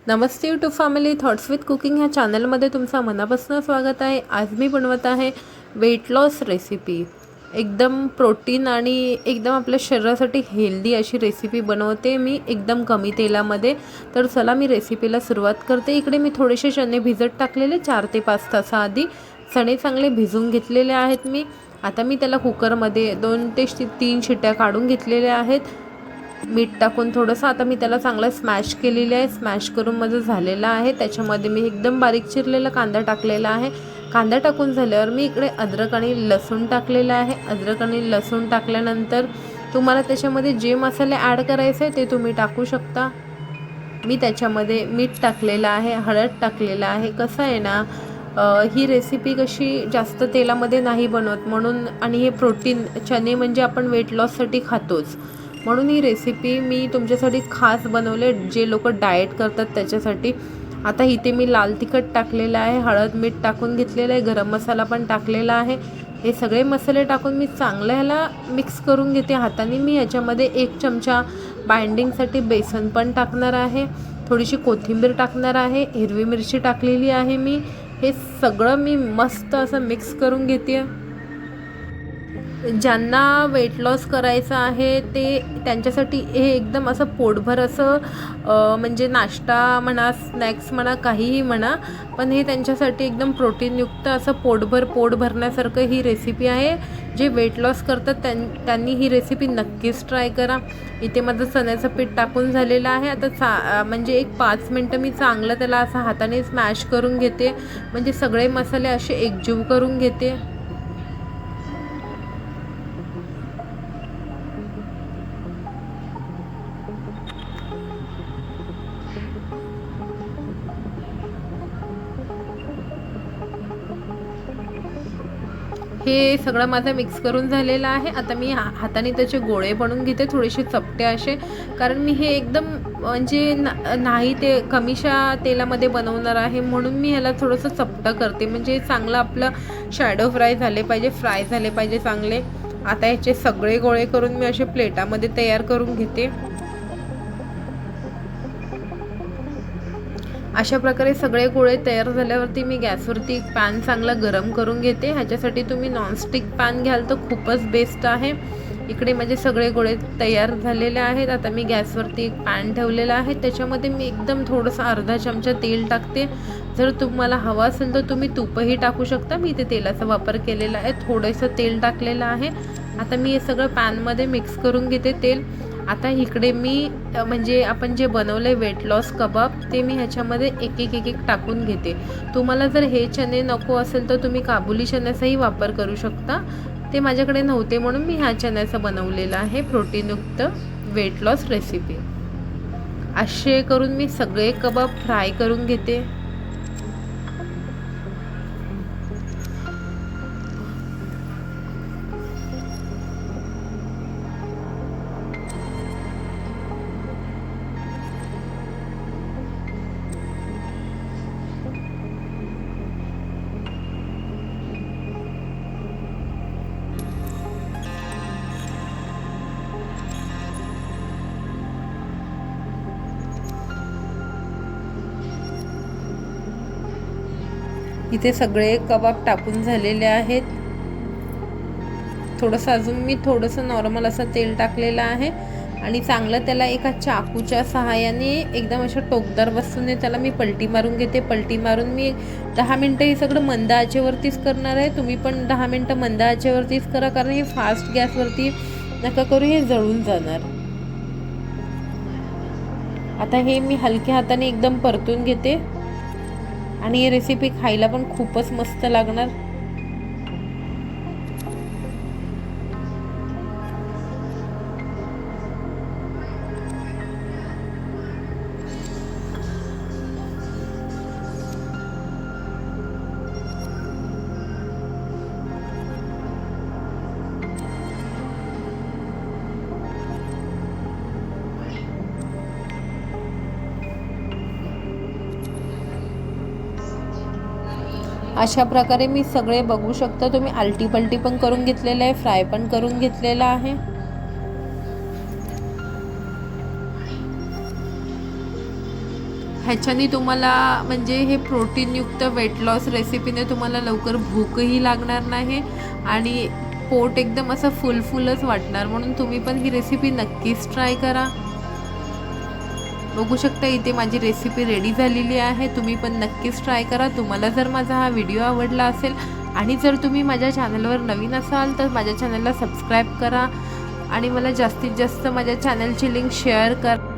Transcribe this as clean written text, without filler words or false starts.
Namaste YouTube family, thoughts with cooking ह्या चॅनलमध्ये तुमचं मनापासून स्वागत आहे। आज मी बनवत आहे वेट लॉस रेसिपी। एकदम प्रोटीन आणि एकदम आपल्या शरीरासाठी हेल्दी अशी रेसिपी बनवते मी एकदम कमी तेलामध्ये। तर चला मी रेसिपीला सुरुवात करते। इकडे मी थोडेसे चणे भिजत टाकलेले 4 ते 5 तासाआधी। चणे चांगले भिजून घेतलेले आहेत मी। आता मी त्याला कुकरमध्ये 2 ते 3 शिट्ट्या काढून घेतलेल्या आहेत। मीठ टाकून थोडंसं आता मी त्याला चांगलं स्मॅश केलेलं आहे। स्मॅश करून माझं झालेलं आहे। त्याच्यामध्ये मी एकदम बारीक चिरलेला कांदा टाकलेला आहे। कांदा टाकून झाल्यावर मी इकडे अद्रक आणि लसूण टाकलेलं आहे। अद्रक आणि लसूण टाकल्यानंतर तुम्हाला त्याच्यामध्ये जे मसाले ॲड करायचे ते तुम्ही टाकू शकता। मी त्याच्यामध्ये मीठ टाकलेलं आहे, हळद टाकलेलं आहे। कसं आहे ना, ही रेसिपी कशी जास्त तेलामध्ये नाही बनवत म्हणून, आणि हे प्रोटीन चणे म्हणजे आपण वेट लॉससाठी खातोच म्हणून ही रेसिपी मी तुमच्यासाठी खास बनवले, जे लोक डाएट करतात त्याच्यासाठी। आता इथे मी लाल तिखट टाकलेलं आहे, हळद मीठ टाकून घेतलेलं आहे, गरम मसाला पण टाकलेला आहे। हे सगळे मसाले टाकून मी चांगलं ह्याला मिक्स करून घेते हाताने। मी ह्याच्यामध्ये 1 चमचा बाइंडिंगसाठी बेसन पण टाकणार आहे, थोडीशी कोथिंबीर टाकणार आहे, हिरवी मिरची टाकलेली आहे मी। हे सगळं मी मस्त असं मिक्स करून घेते। ज्यांना वेट लॉस करायचं आहे ते त्यांच्यासाठी हे एकदम असं पोटभर असं म्हणजे नाश्ता म्हणा, स्नॅक्स म्हणा, काहीही म्हणा, पण हे त्यांच्यासाठी एकदम प्रोटीनयुक्त असं पोट भरण्यासारखं ही रेसिपी आहे। जे वेट लॉस करतात त्यांनी ही रेसिपी नक्कीच ट्राय करा। इथे माझं चण्याचं पीठ टाकून झालेलं आहे। आता म्हणजे 5 मिनटं मी चांगलं त्याला असं हाताने स्मॅश करून घेते, म्हणजे सगळे मसाले असे एकजीव करून घेते। हे सगळं माझं मिक्स करून झालेलं आहे। आता मी हाताने त्याचे गोळे बनवून घेते, थोडेसे चपटे असे, कारण मी हे एकदम म्हणजे नाही ते कमीशा तेलामध्ये बनवणार आहे म्हणून मी ह्याला थोडंसं चपटं करते, म्हणजे चांगलं आपलं शॅडो फ्राय झाले पाहिजे चांगले। आता ह्याचे सगळे गोळे करून मी असे प्लेटामध्ये तयार करून घेते। अशा प्रकारे सगळे गोळे तयार झाल्यावरती मी गॅसवरती एक पॅन चांगला गरम करून घेते। ह्याच्यासाठी तुम्ही नॉनस्टिक पॅन घ्याल तर खूपच बेस्ट आहे। इकडे माझे सगळे गोळे तयार झालेले आहेत। आता मी गॅसवरती एक पॅन ठेवलेला आहे, त्याच्यामध्ये मी एकदम थोडंसं अर्धा चमचा तेल टाकते। जर तुम्हाला हवं असेल तर तुम्ही तूपही टाकू शकता। मी इथे तेलाचा वापर केलेला आहे, थोडंसं तेल टाकलेलं आहे। आता मी हे सगळं पॅनमध्ये मिक्स करून घेते तेल। आता इकडे मी म्हणजे आपण जे बनवले वेट लॉस कबाब ते मी ह्याच्यामध्ये एक एक टाकून घेते। तुम्हाला जर हे चणे नको असेल तर तुम्ही काबुली चण्याचाही वापर करू शकता। ते माझ्याकडे नव्हते म्हणून मी ह्या चण्याचं बनवलेलं आहे प्रोटीनयुक्त वेट लॉस रेसिपी। असे करून मी सगळे कबाब फ्राय करून घेते। इथे सगळे कबाब टाकून झालेले आहेत। थोडंसं अजून मी नॉर्मल असं तेल टाकलेलं आहे आणि चांगलं त्याला एका चाकूच्या सहाय्याने एकदम अशा टोकदार वस्तूने त्याला मी पलटी मारून घेते। पलटी मारून मी 10 मिनटं हे सगळं मंद आचेवरतीच करणार आहे। तुम्ही पण 10 मिनटं मंद आचेवरतीच करा, कारण हे फास्ट गॅसवरती नका करू, हे जळून जाणार। आता हे मी हलक्या हाताने एकदम परतून घेते आणि ही रेसिपी खायला पण खूपच मस्त लागणार। अशा प्रकारे मी सगळे बघू शकता तुम्ही आलटी पलटी पण करून घेतलेलं आहे, फ्राय पण करून घेतलेला आहे। ह्याच्याने तुम्हाला म्हणजे हे प्रोटीनयुक्त वेट लॉस रेसिपीने तुम्हाला लवकर भूकही लागणार नाही आणि पोट एकदम असं फुलफुलच वाटणार. म्हणून तुम्ही पण ही रेसिपी नक्कीच ट्राय करा. बघू शकता इथे माझी रेसिपी रेडी झालेली आहे. तुम्ही पण नक्कीच ट्राय करा. तुम्हाला जर माझा हा व्हिडिओ आवडला असेल आणि जर तुम्ही माझ्या चॅनलवर नवीन असाल तर माझ्या चॅनलला सबस्क्राईब करा आणि मला जास्तीत जास्त माझ्या चॅनलची लिंक शेअर करा.